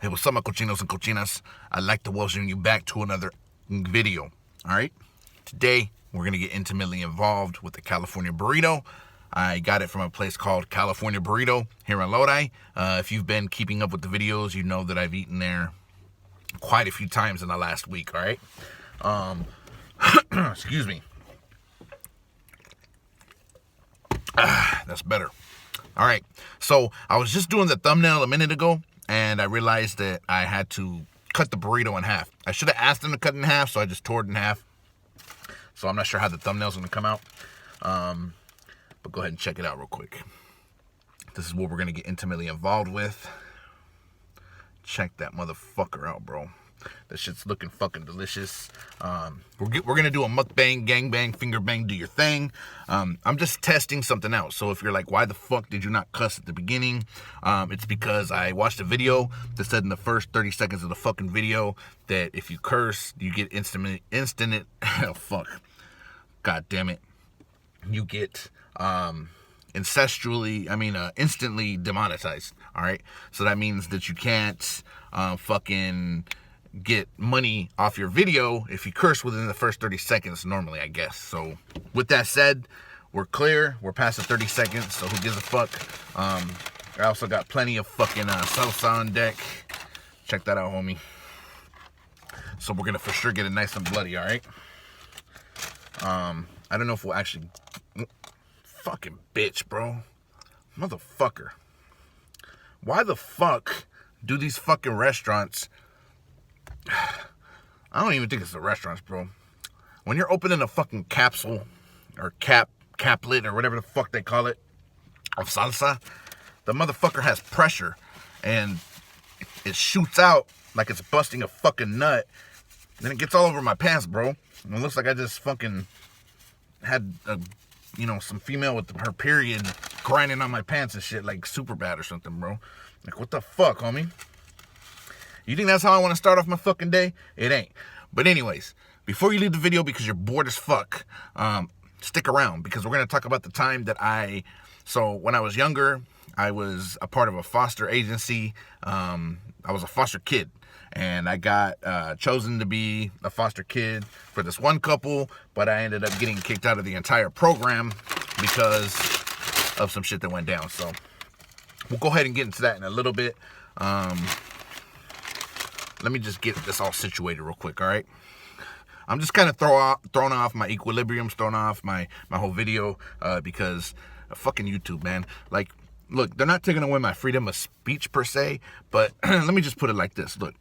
Hey, what's up, my cochinos and cochinas? I'd like to welcome you back to another video, all right? Today, we're going to get intimately involved with the California Burrito. I got it from a place called California Burrito here in Lodi. If you've been keeping up with the videos, you know that I've eaten there quite a few times in the last week, all right? Excuse me. That's better. All right, so I was just doing the thumbnail a minute ago, and I realized that I had to cut the burrito in half. I should have asked them to cut it in half, so I just tore it in half. So I'm not sure how the thumbnail's gonna come out, but go ahead and check it out real quick. This is what we're gonna get intimately involved with. Check that motherfucker out, bro. That shit's looking fucking delicious. We're gonna do a mukbang, gangbang, finger bang, do your thing. I'm just testing something out. So if you're like, why the fuck did you not cuss at the beginning? It's because I watched a video that said in the first 30 seconds of the fucking video that if you curse, you get instant, oh fuck. God damn it. You get, instantly demonetized. All right. So that means that you can't, fucking get money off your video if you curse within the first 30 seconds normally, I guess. So with that said, we're clear. We're past the 30 seconds, so who gives a fuck? I also got plenty of fucking salsa on deck. Check that out, homie. So we're gonna for sure get it nice and bloody, all right? I don't know if we'll actually... Fucking bitch, bro. Motherfucker. Why the fuck do these fucking restaurants... I don't even think it's the restaurants, bro. When you're opening a fucking capsule or caplet or whatever the fuck they call it of salsa, the motherfucker has pressure and it shoots out like it's busting a fucking nut. Then it gets all over my pants, bro. And it looks like I just fucking had some female with her period grinding on my pants and shit like super bad or something, bro. Like, what the fuck, homie? You think that's how I want to start off my fucking day? It ain't. But anyways, before you leave the video because you're bored as fuck, stick around because we're going to talk about the time that so when I was younger, I was a part of a foster agency. I was a foster kid, and I got chosen to be a foster kid for this one couple, but I ended up getting kicked out of the entire program because of some shit that went down. So we'll go ahead and get into that in a little bit. Let me just get this all situated real quick, all right? I'm just kind of throwing off my equilibrium, throwing off my whole video because fucking YouTube, man. Like, look, they're not taking away my freedom of speech per se, but let me just put it like this. Look,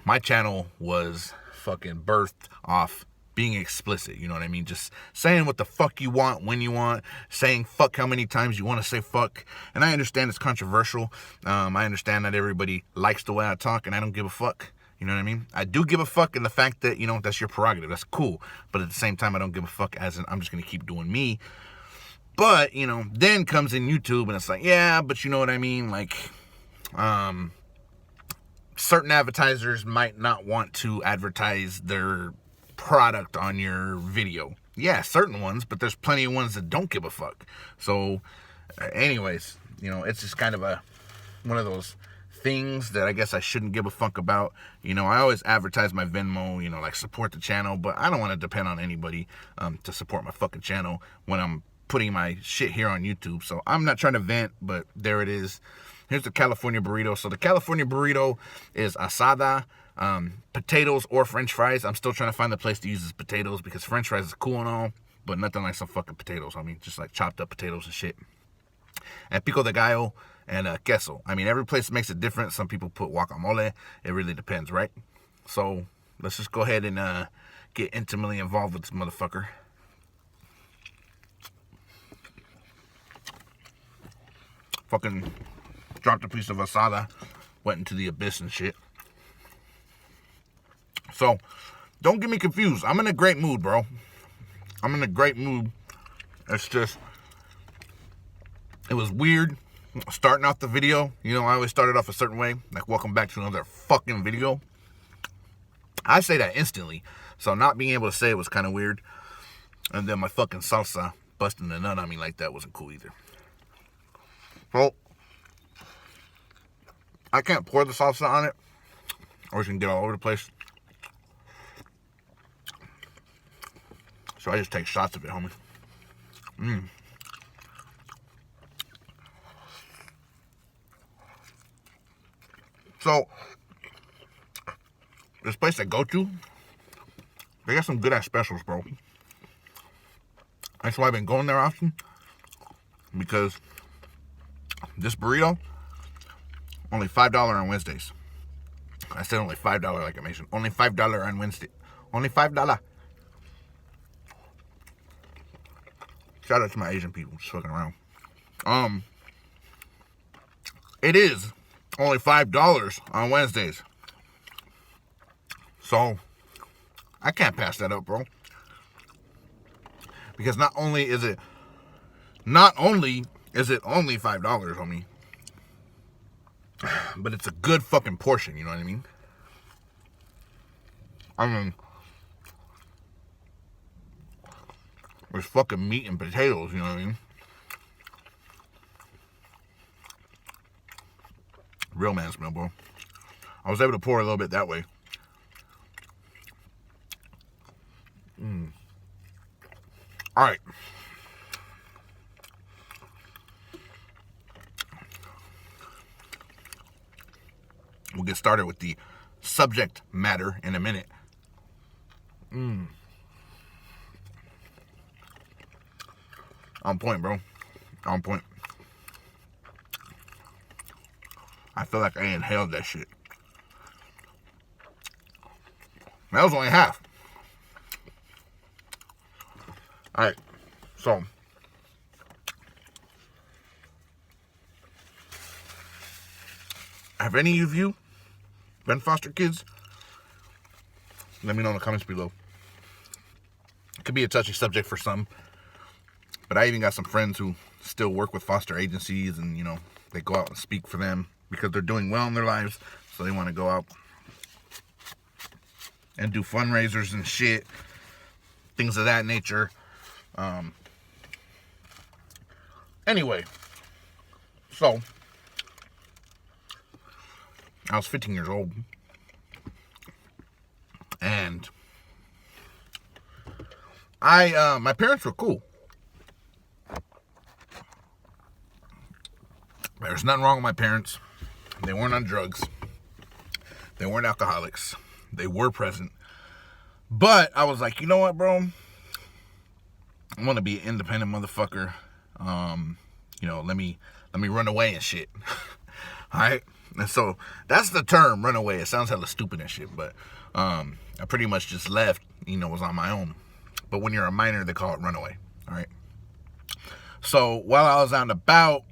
my channel was fucking birthed off being explicit, you know what I mean? Just saying what the fuck you want, when you want, saying fuck how many times you want to say fuck. And I understand it's controversial. I understand that everybody likes the way I talk, and I don't give a fuck. You know what I mean? I do give a fuck in the fact that, that's your prerogative. That's cool. But at the same time, I don't give a fuck as in I'm just going to keep doing me. But, then comes in YouTube, and it's like, yeah, but you know what I mean? Like, certain advertisers might not want to advertise their product on your video. Yeah, certain ones, but there's plenty of ones that don't give a fuck. So anyways, it's just kind of one of those things that I guess I shouldn't give a fuck about. I always advertise my Venmo, like support the channel, but I don't want to depend on anybody to support my fucking channel when I'm putting my shit here on YouTube. So I'm not trying to vent, but there it is. Here's the California Burrito. So the California Burrito is asada, potatoes or french fries. I'm still trying to find the place to use this potatoes because french fries is cool and all, but nothing like some fucking potatoes. I mean, just like chopped up potatoes and shit. And pico de gallo and queso. I mean, every place makes it different. Some people put guacamole. It really depends, right? So let's just go ahead and get intimately involved with this motherfucker. Fucking dropped a piece of asada, went into the abyss and shit. So, don't get me confused. I'm in a great mood, bro. I'm in a great mood. It's just, it was weird starting off the video. I always started off a certain way. Like, welcome back to another fucking video. I say that instantly. So, not being able to say it was kind of weird. And then my fucking salsa busting the nut on me like that wasn't cool either. Well, I can't pour the salsa on it, or it's gonna get all over the place. So I just take shots of it, homie. So, this place I go to, they got some good ass specials, bro. That's why I've been going there often. Because this burrito, only $5 on Wednesdays. I said only $5 like I mentioned. Only $5 on Wednesday. Only $5. Shout out to my Asian people just fucking around. It is only $5 on Wednesdays. So I can't pass that up, bro. Because not only is it only $5, homie, but it's a good fucking portion, you know what I mean? I mean, there's fucking meat and potatoes, you know what I mean? Real man's meal, bro. I was able to pour a little bit that way. All right. We'll get started with the subject matter in a minute. On point, bro. On point. I feel like I inhaled that shit. That was only half. Alright, so have any of you been foster kids? Let me know in the comments below. It could be a touchy subject for some, but I even got some friends who still work with foster agencies, and you know, they go out and speak for them because they're doing well in their lives, so they want to go out and do fundraisers and shit, things of that nature. Anyway, so I was 15 years old, and my parents were cool. There's nothing wrong with my parents. They weren't on drugs. They weren't alcoholics. They were present. But I was like, you know what, bro? I want to be an independent motherfucker. You know, let me run away and shit. Alright? And so that's the term, run away. It sounds hella stupid and shit, but I pretty much just left, you know, was on my own. But when you're a minor, they call it runaway. Alright? So while I was out and about,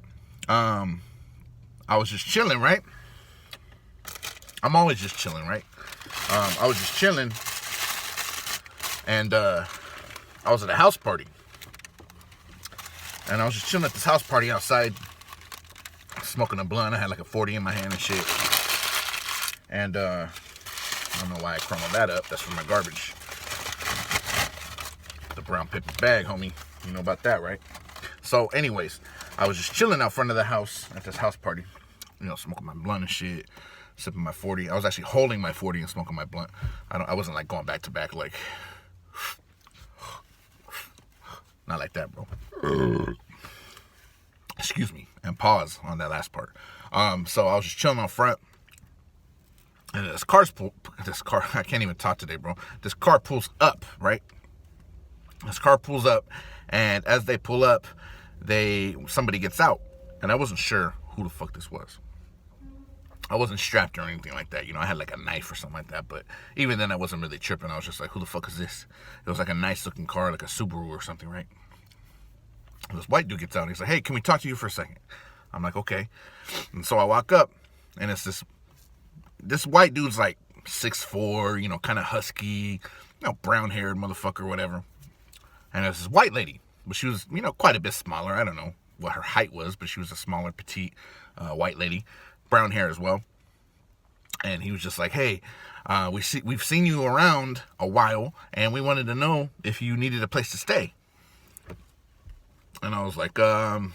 I was just chilling, right? I'm always just chilling, right? I was just chilling, and I was at a house party. And I was just chilling at this house party outside, smoking a blunt. I had like a 40 in my hand and shit. And I don't know why I crumbled that up. That's from my garbage. The brown paper bag, homie. You know about that, right? So anyways, I was just chilling out front of the house at this house party. You know, smoking my blunt and shit, sipping my 40. I was actually holding my 40 and smoking my blunt. I wasn't like going back to back like... Not like that, bro. Excuse me. And pause on that last part. So I was just chilling out front. And this car, I can't even talk today, bro. This car pulls up, right? This car pulls up. And as they pull up, somebody gets out. And I wasn't sure who the fuck this was. I wasn't strapped or anything like that. You know, I had like a knife or something like that. But even then, I wasn't really tripping. I was just like, who the fuck is this? It was like a nice looking car, like a Subaru or something, right? This white dude gets out and he's like, hey, can we talk to you for a second? I'm like, okay. And so I walk up, and it's this white dude's like 6'4", you know, kind of husky, you know, brown haired motherfucker, whatever. And there's this white lady, but she was, you know, quite a bit smaller. I don't know what her height was, but she was a smaller, petite white lady. Brown hair as well. And he was just like, hey, we've seen you around a while, and we wanted to know if you needed a place to stay. And I was like, I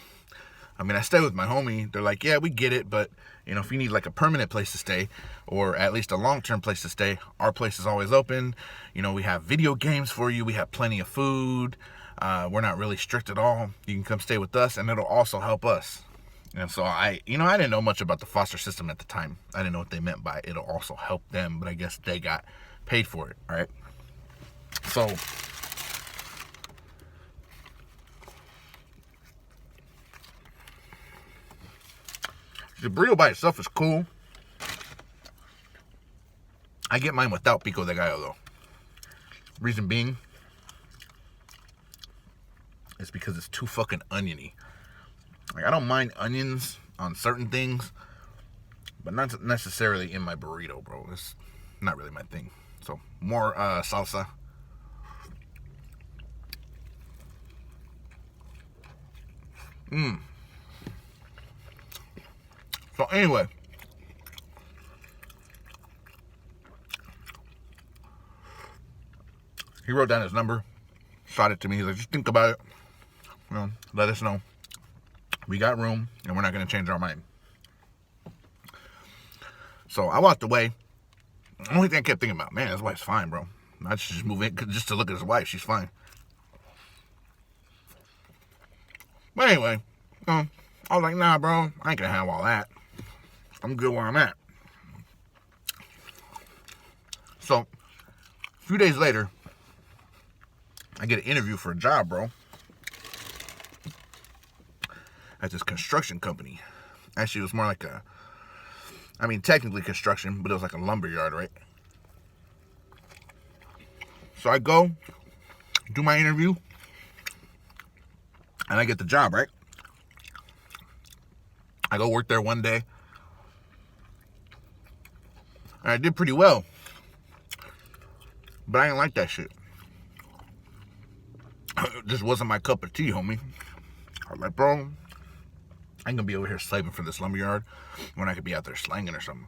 stay with my homie. They're like, yeah, we get it, but, You know, if you need like a permanent place to stay, or at least a long-term place to stay, our place is always open. You know, we have video games for you. We have plenty of food. We're not really strict at all. You can come stay with us, and it'll also help us. And so I didn't know much about the foster system at the time. I didn't know what they meant by it'll also help them, but I guess they got paid for it, all right? So the burrito by itself is cool. I get mine without pico de gallo, though. Reason being is because it's too fucking oniony. Like, I don't mind onions on certain things, but not necessarily in my burrito, bro. It's not really my thing. So, more salsa. So, anyway. He wrote down his number, shot it to me. He's like, just think about it. You know, let us know. We got room, and we're not going to change our mind. So I walked away. The only thing I kept thinking about, man, his wife's fine, bro. I should just move in just to look at his wife. She's fine. But anyway, I was like, nah, bro, I ain't going to have all that. I'm good where I'm at. So, a few days later, I get an interview for a job, bro. At this construction company. Actually, it was more like technically construction, but it was like a lumber yard, right? So I go, do my interview, and I get the job, right? I go work there one day, and I did pretty well. But I didn't like that shit. It just wasn't my cup of tea, homie. I was like, bro, I ain't gonna be over here slaving for this lumberyard when I could be out there slanging or something.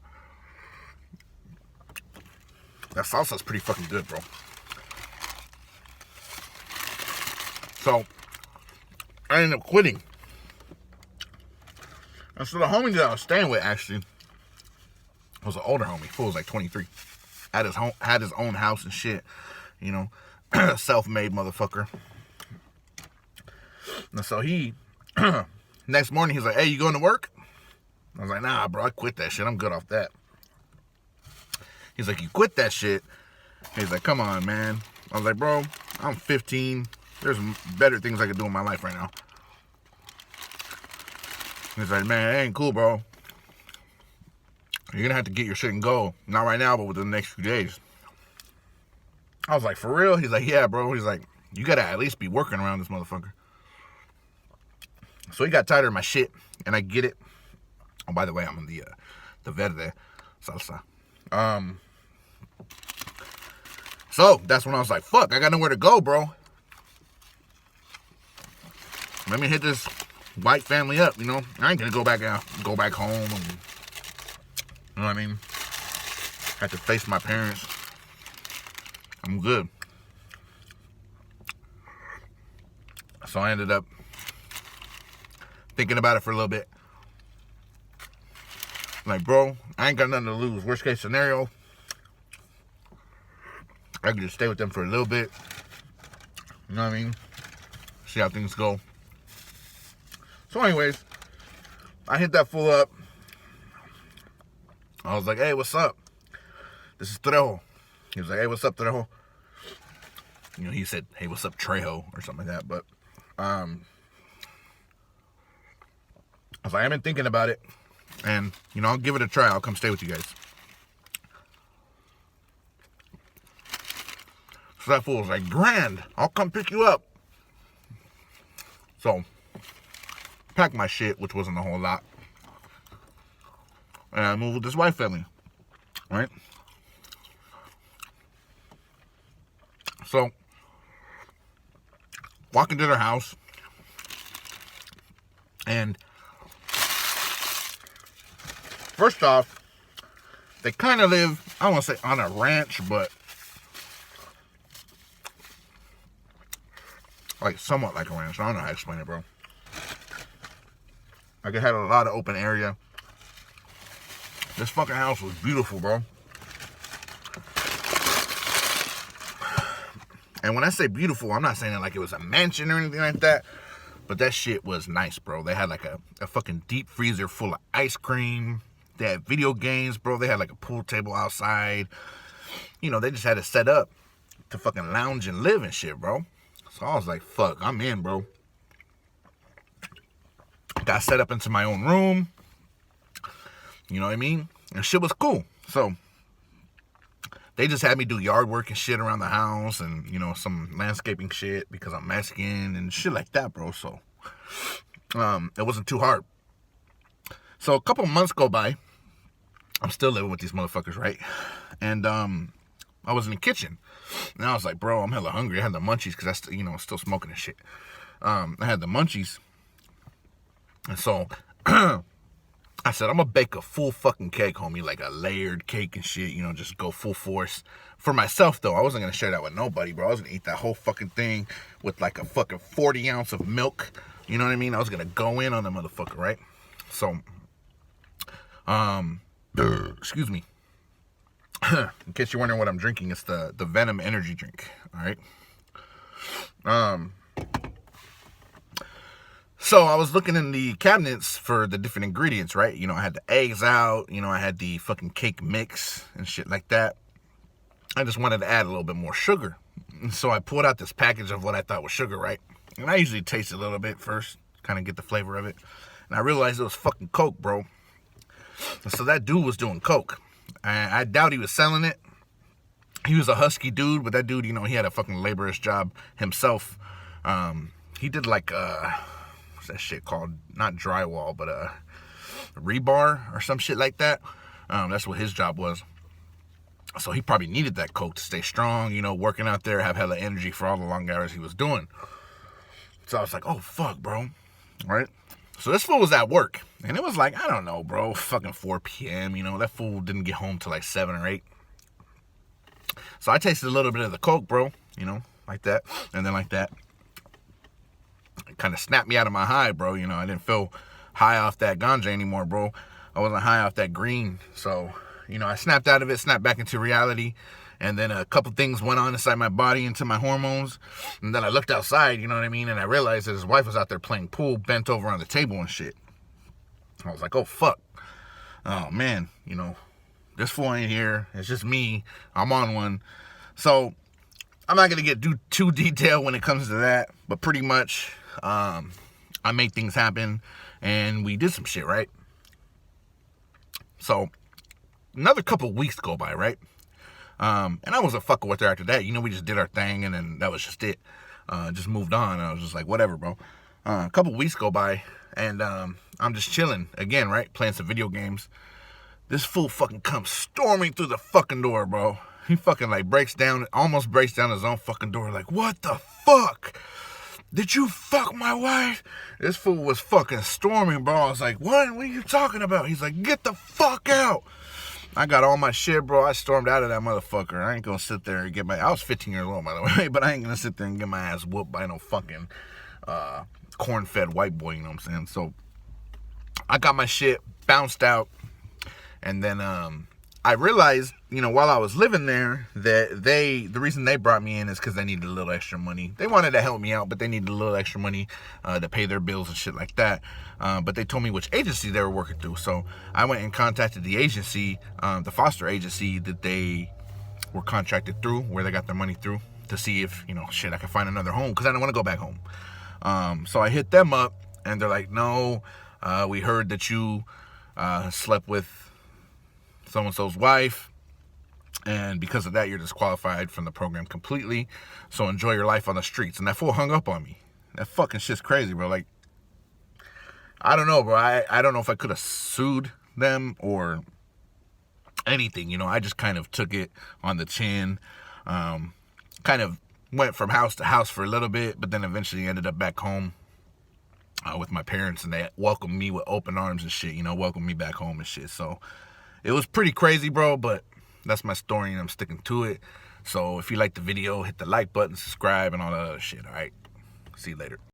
That salsa's pretty fucking good, bro. So, I ended up quitting. And so the homie that I was staying with actually was an older homie. Fool was like 23. Had his own house and shit. You know, self-made motherfucker. And so he... Next morning, he's like, hey, you going to work? I was like, nah, bro, I quit that shit. I'm good off that. He's like, you quit that shit? He's like, come on, man. I was like, bro, I'm 15. There's better things I could do in my life right now. He's like, man, it ain't cool, bro. You're going to have to get your shit and go. Not right now, but within the next few days. I was like, for real? He's like, yeah, bro. He's like, you got to at least be working around this motherfucker. So he got tired of my shit, and I get it. Oh, by the way, I'm on the verde salsa. So that's when I was like, fuck, I got nowhere to go, bro. Let me hit this white family up, you know. I ain't gonna go back home, and, you know what I mean? Have to face my parents. I'm good. So I ended up thinking about it for a little bit. Like, bro, I ain't got nothing to lose. Worst case scenario, I can just stay with them for a little bit. You know what I mean? See how things go. So anyways, I hit that fool up. I was like, hey, what's up? This is Trejo. He was like, hey, what's up, Trejo? You know, he said, hey, what's up, Trejo? Or something like that. But, I was like, I've been thinking about it. And, you know, I'll give it a try. I'll come stay with you guys. So that fool was like, grand, I'll come pick you up. So, packed my shit, which wasn't a whole lot. And I moved with this white family. Right? So, walk into their house. And first off, they kind of live, I don't want to say on a ranch, but like somewhat like a ranch. I don't know how to explain it, bro. Like it had a lot of open area. This fucking house was beautiful, bro. And when I say beautiful, I'm not saying it like it was a mansion or anything like that. But that shit was nice, bro. They had like a fucking deep freezer full of ice cream. They had video games, bro. They had like a pool table outside. You know, they just had it set up to fucking lounge and live and shit, bro. So I was like, fuck, I'm in, bro. Got set up into my own room. You know what I mean? And shit was cool. So they just had me do yard work and shit around the house and, you know, some landscaping shit because I'm Mexican and shit like that, bro. So it wasn't too hard. So a couple months go by. I'm still living with these motherfuckers, right? And I was in the kitchen. And I was like, bro, I'm hella hungry. I had the munchies because I still smoking and shit. I had the munchies. And so I said, I'm going to bake a full fucking cake, homie, like a layered cake and shit, you know, just go full force. For myself, though, I wasn't going to share that with nobody, bro. I was going to eat that whole fucking thing with like a fucking 40 ounce of milk. You know what I mean? I was going to go in on the motherfucker, right? So, excuse me. In case you're wondering what I'm drinking, it's the Venom energy drink, all right? So I was looking in the cabinets for the different ingredients, right? You know, I had the eggs out. You know, I had the fucking cake mix and shit like that. I just wanted to add a little bit more sugar. And so I pulled out this package of what I thought was sugar, right? And I usually taste it a little bit first, kind of get the flavor of it. And I realized it was fucking Coke, bro. And so that dude was doing Coke. I doubt he was selling it. He was a husky dude, but that dude, you know, he had a fucking laborious job himself. He did like what's that shit called? Not drywall, but rebar or some shit like that. That's what his job was. So he probably needed that Coke to stay strong, you know, working out there, have hella energy for all the long hours he was doing. So I was like, oh, fuck, bro. Right? So this fool was at work. And it was like, I don't know, bro, fucking 4 p.m., you know. That fool didn't get home till like 7 or 8. So I tasted a little bit of the Coke, bro, you know, like that. And then like that. It kind of snapped me out of my high, bro. You know, I didn't feel high off that ganja anymore, bro. I wasn't high off that green. So, you know, I snapped out of it, snapped back into reality. And then a couple things went on inside my body, into my hormones. And then I looked outside, you know what I mean? And I realized that his wife was out there playing pool, bent over on the table and shit. I was like, oh, fuck. Oh, man, you know, this fool ain't here. It's just me. I'm on one. So I'm not going to get too detailed when it comes to that. But pretty much, I made things happen. And we did some shit, right? So another couple weeks go by, right? And I wasn't fucking with her after that. You know, we just did our thing, and then that was just it. Just moved on. I was just like, whatever, bro. A couple weeks go by, and I'm just chilling again, right? Playing some video games. This fool fucking comes storming through the fucking door, bro. He fucking like almost breaks down his own fucking door. Like, what the fuck? Did you fuck my wife? This fool was fucking storming, bro. I was like, what are you talking about? He's like, get the fuck out. I got all my shit, bro. I stormed out of that motherfucker. I ain't gonna sit there and I was 15 years old, by the way, but I ain't gonna sit there and get my ass whooped by no fucking corn-fed white boy, you know what I'm saying? So I got my shit, bounced out, and then I realized, you know, while I was living there, that the reason they brought me in is because they needed a little extra money. They wanted to help me out, but they needed a little extra money to pay their bills and shit like that. But they told me which agency they were working through. So I went and contacted the agency, the foster agency that they were contracted through, where they got their money through, to see if, you know, shit, I could find another home, because I didn't want to go back home. So I hit them up, and they're like, no, we heard that you slept with so-and-so's wife, and because of that, you're disqualified from the program completely, so enjoy your life on the streets. And that fool hung up on me. That fucking shit's crazy, bro. Like, I don't know, bro. I don't know if I could have sued them or anything, you know. I just kind of took it on the chin, kind of went from house to house for a little bit, but then eventually ended up back home with my parents, and they welcomed me with open arms and shit, you know, welcomed me back home and shit. So it was pretty crazy, bro, but that's my story, and I'm sticking to it. So if you like the video, hit the like button, subscribe, and all that other shit, all right? See you later.